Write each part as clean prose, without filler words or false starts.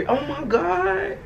Oh my god.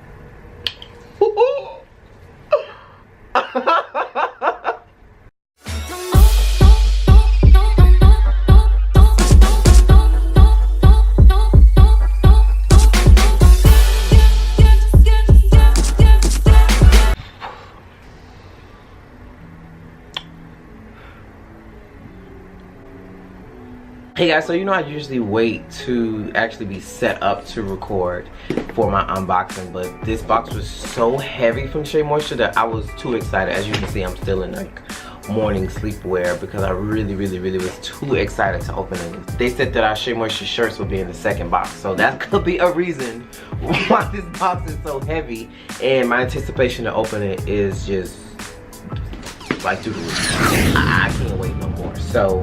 Hey guys, so you know I usually wait to actually be set up to record for my unboxing, but this box was so heavy from SheaMoisture that I was too excited. As you can see, I'm still in like morning sleepwear because I really was too excited to open it. They said that our SheaMoisture shirts would be in the second box, so that could be a reason why this box is so heavy, and my anticipation to open it is just like through the roof. I can't wait no more. So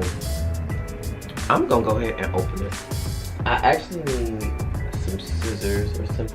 I'm gonna go ahead and open it. I actually need some scissors or some.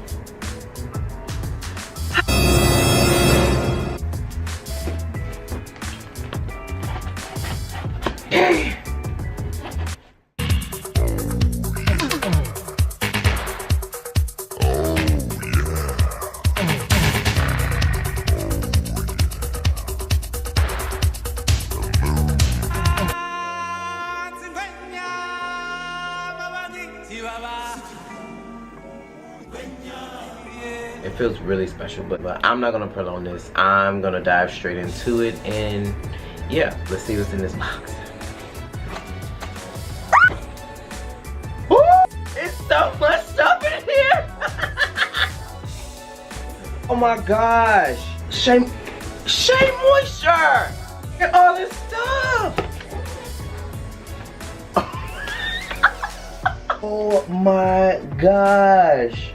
It feels really special, but I'm not gonna prolong this. I'm gonna dive straight into it, and yeah, let's see what's in this box. Woo! It's so much stuff in here. Oh my gosh, SheaMoisture! Look at all this stuff. Oh my gosh.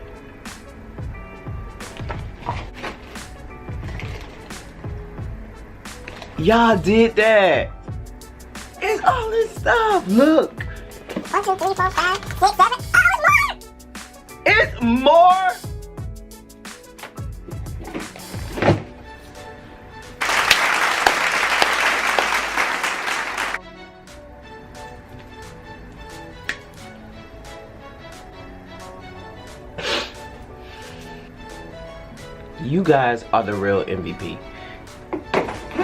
Y'all did that. It's all this stuff. Look. 1, 2, 3, 4, 5, 6, 7. Oh, it's more. You guys are the real MVP.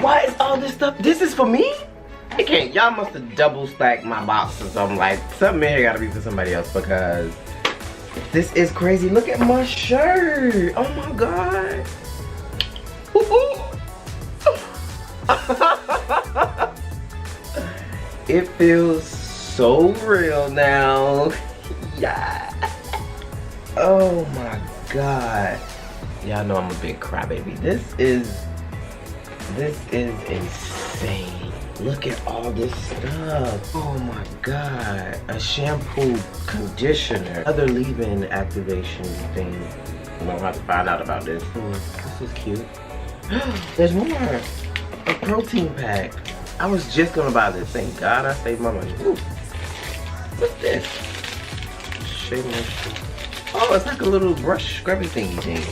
Why is all this stuff? This is for me? It can't. Y'all must have double stacked my box or something. Like, something in here gotta be for somebody else because this is crazy. Look at my shirt. Oh my god. It feels so real now. Yeah. Oh my god. Y'all know I'm a big crybaby. This is insane. Look at all this stuff. Oh my god. A shampoo, conditioner, other leave-in activation thing. I'm gonna have to find out about this. This is cute. There's more. A protein pack. I was just gonna buy this. Thank God I saved my money. Ooh. What's this? SheaMoisture. Oh, it's like a little brush scrubby thingy thing.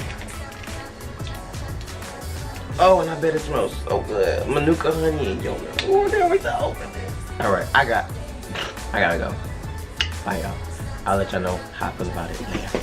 Oh, and I bet it smells so good. Manuka honey and yogurt. Ooh, there we go. Open this. Alright, I gotta go. Bye, y'all. I'll let y'all know how I feel about it later.